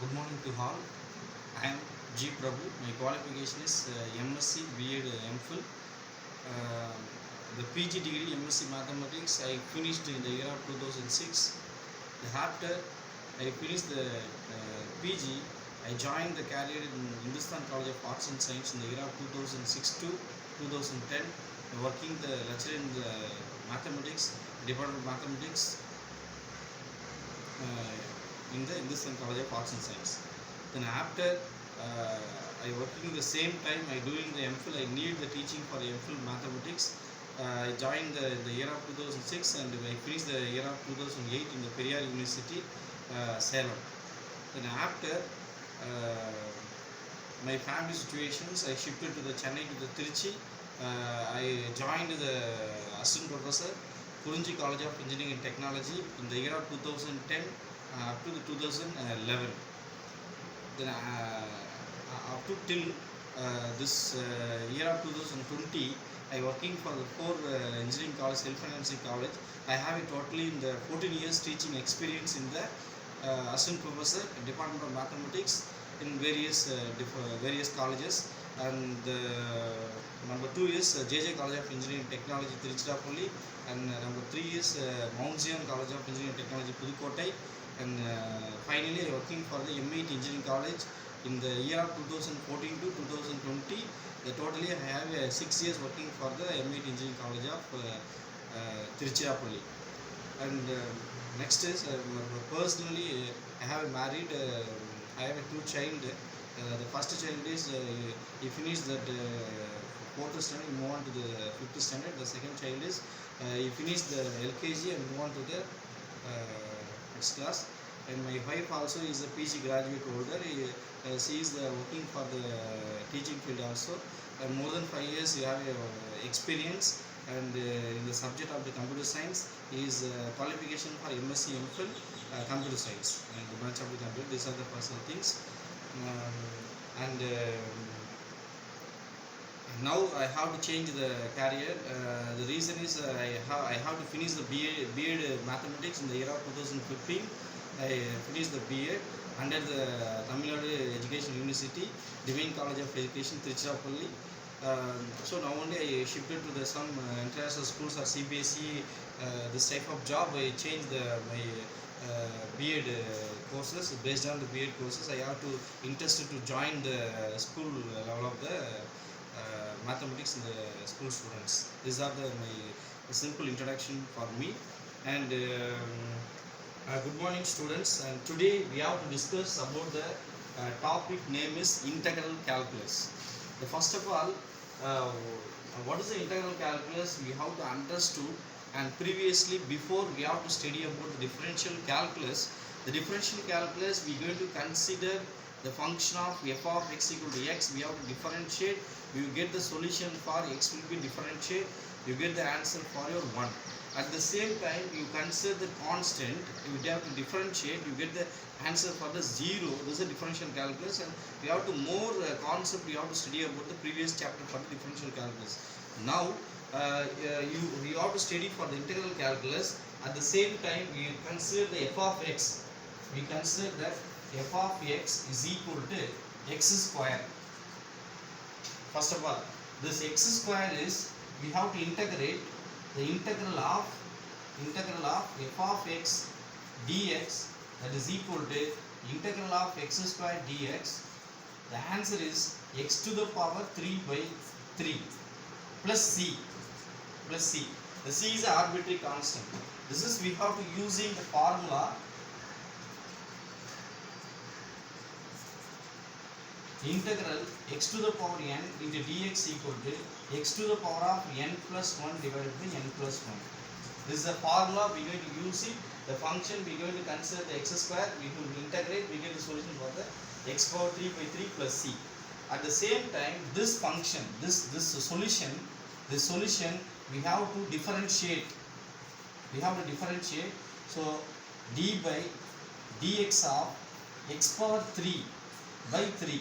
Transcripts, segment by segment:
Good morning to all. I am G. Prabhu. My qualification is MSc B.Ed MPhil. Uh, the PG degree MSc Mathematics I finished in the year of 2006. After I finished the PG, I joined the career in Hindustan College of Arts and Science in the year of 2006 to 2010, working the lecturer in the mathematics, Department of Mathematics in the Hindustan College of Arts and Science. Then after I working the same time I doing the MPhil, I need the teaching for MPhil mathematics. I joined the year of 2006 and I finished the year of 2008 in the Periyar University, Salem. Then after my family situations, I shifted to the Chennai to the Trichy. I joined the assistant professor, Kurunji College of Engineering and Technology in the year of 2010 up to the 2011. Then up to till this year of 2020, I working for the 4 engineering college, self-financing college. I have a totally in the 14 years teaching experience in the assistant professor, Department of Mathematics in various colleges, and number 2 is JJ College of Engineering and Technology, Tiruchirappalli, and number 3 is Mount Zion College of Engineering and Technology, Pudukottai, and finally working for the M8 Engineering College in the year of 2014 to 2020. Totally I have 6 years working for the M8 Engineering College of Tiruchirappalli. And next is personally I have married. I have 2 child. The first child is he finished that 4th standard, move on to the 5th standard. The second child is he finished the LKG and move on to the next class. And my wife also is a PG graduate holder. She is working for the teaching field also. And more than 5 years you have experience, and in the subject of the computer science is qualification for MSc MPhil computer science and the branch of the computer. These are the personal things. And now I have to change the career. The reason is I have to finish the B.Ed mathematics in the year of 2015. I finished the B.Ed under the Tamil Nadu Education University, Divine College of Education, Tiruchirappalli. So now only I shifted to the some international schools or CBSE, this type of job. I changed my B.Ed courses. Based on the B.Ed courses, I have to interested to join the school level of the mathematics in the school students. These are my simple introduction for me. And good morning students, and today we have to discuss about the topic name is integral calculus. First of all, what is the integral calculus we have to understood, and previously before we have to study about the differential calculus. The differential calculus we are going to consider the function of f of x equal to x. We have to differentiate. You get the solution for x will be differentiate. You get the answer for your 1. At the same time, you consider the constant. You have to differentiate. You get the answer for the 0. This is a differential calculus, and we have to more concept. We have to study about the previous chapter for the differential calculus. Now you have to study for the integral calculus. At the same time, we consider the f of x. We consider that f of x is equal to x square. First of all, this x square is, we have to integrate the integral of f of x dx, that is equal to integral of x square dx. The answer is x to the power 3 by 3 plus c. The c is an arbitrary constant. This is we have to using the formula integral x to the power n into dx equal to x to the power of n plus 1 divided by n plus 1. This is the formula we are going to use it. The function we are going to consider the x square. We will integrate. We get the solution for the x power 3 by 3 plus c. At the same time, this function, this solution we have to differentiate. So d by dx of x power 3 by 3.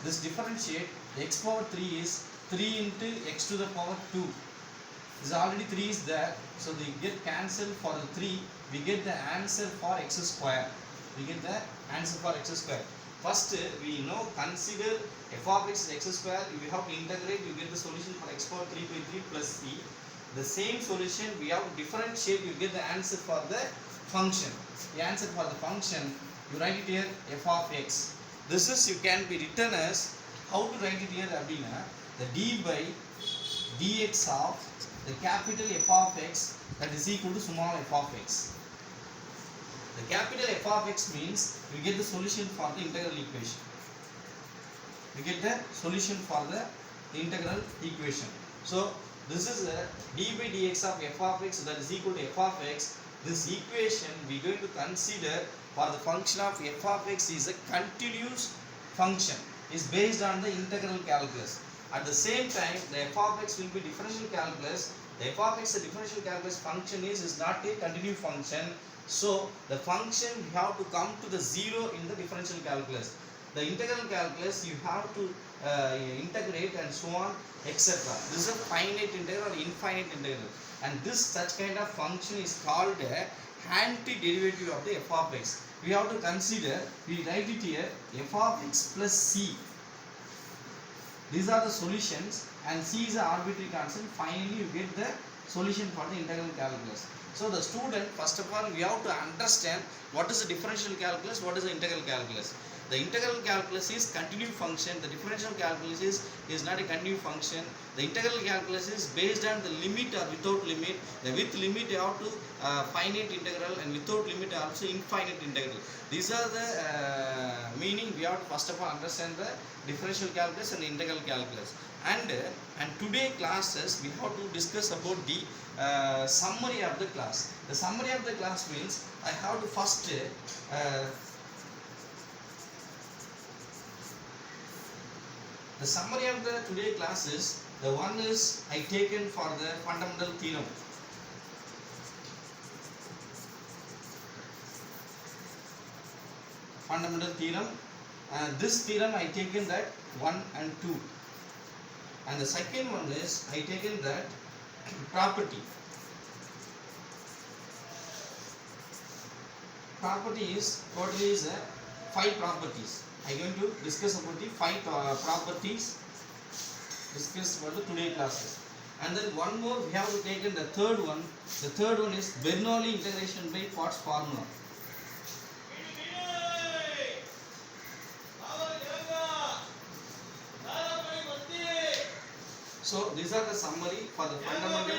This differentiate, x power 3 is 3 into x to the power 2. This already 3 is there, so they get cancelled for the 3. We get the answer for x square. First, we know consider f of x is x square. We have to integrate. You get the solution for x power 3 by 3 plus c. The same solution we have to differentiate. You get the answer for the function. The answer for the function, you write it here f of x. This is you can be written as, how to write it here abdina, the d by dx of the capital F of x that is equal to small f of x. The capital F of x means you get the solution for the integral equation. You get the solution for the integral equation. So this is a d by dx of f of x that is equal to f of x. This equation we are going to consider for the function of f of x is a continuous function, is based on the integral calculus. At the same time, the f of x will be differential calculus. The f of x, the differential calculus function is not a continuous function. So the function you have to come to the zero in the differential calculus. The integral calculus you have to integrate and so on, etc. This is a finite integral or infinite integral, and this such kind of function is called a antiderivative of the f of x. We have to consider, we write it here, f of x plus c. These are the solutions, and c is an arbitrary constant. Finally you get the solution for the integral calculus. So the student, first of all, we have to understand what is the differential calculus, what is the integral calculus. The integral calculus is continuous function. The differential calculus is not a continuous function. The integral calculus is based on the limit or without limit. The with limit you have to finite integral, and without limit also infinite integral. These are the meaning. We have to first of all understand the differential calculus and the integral calculus. And today classes we have to discuss about the summary of the class. The summary of the class means I have to first the summary of the today class is, the one is I taken for the fundamental theorem. Fundamental theorem. This theorem I taken that 1 and 2. And the second one is I taken that property. Property is totally is 5 properties. I am going to discuss about the 5 properties. Discuss about the today classes. And then one more we have to take in the third one. The third one is Bernoulli integration by Potts formula. So these are the summary for the fundamental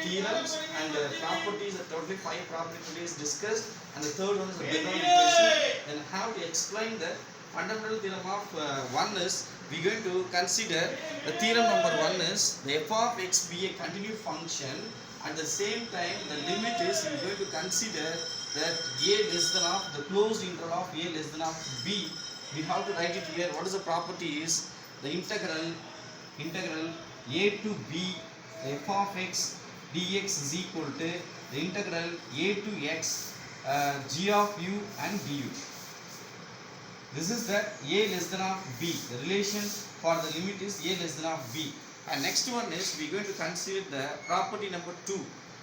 theorems and the properties. The totally 5 properties today is discussed, and the third one is the Bernoulli equation. Then how to explain the fundamental theorem of one is, we are going to consider the theorem number 1 is the f of x be a continuous function. At the same time, the limit is we are going to consider that a less than of the closed interval of a less than of b. We have to write it here. What is the property is the integral a to b f of x dx is equal to the integral a to x g of u and du. This is that a less than of b. The relation for the limit is a less than of b. And next one is we are going to consider the property number 2.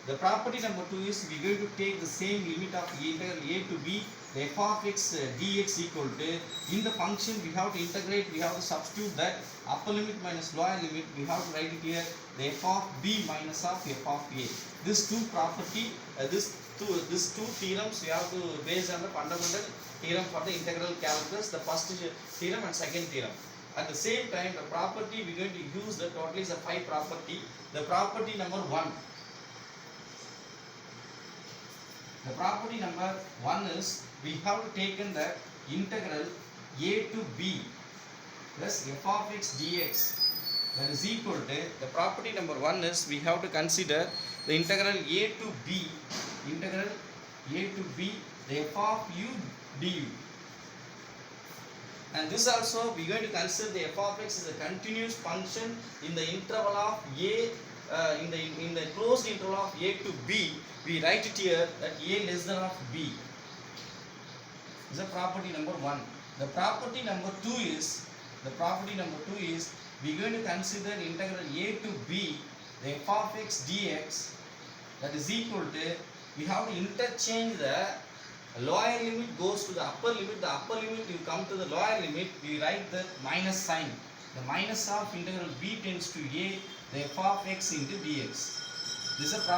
The property number 2 is we are going to take the same limit of integral a to b, the f of x dx equal to, in the function we have to integrate, we have to substitute that upper limit minus lower limit, we have to write it here, the f of b minus of f of a. This two property, these two theorems we have to base on the fundamental theorem for the integral calculus, the first theorem and second theorem. At the same time, the property we are going to use the totally is a 5 property. The property number 1. The property number 1 is we have to take in the integral a to b plus f of x dx, that is equal to, the property number 1 is we have to consider the integral a to b, the f of u du. And this also we are going to consider the f of x is a continuous function in the interval of a, in the closed interval of a to b. We write it here that a less than of b. This is the property number 1. The property number 2 is we are going to consider integral a to b, the f of x dx, that is equal to, we have to interchange the lower limit goes to the upper limit. The upper limit, you come to the lower limit, we write the minus sign. The minus of integral b tends to a, the f of x into dx. This is a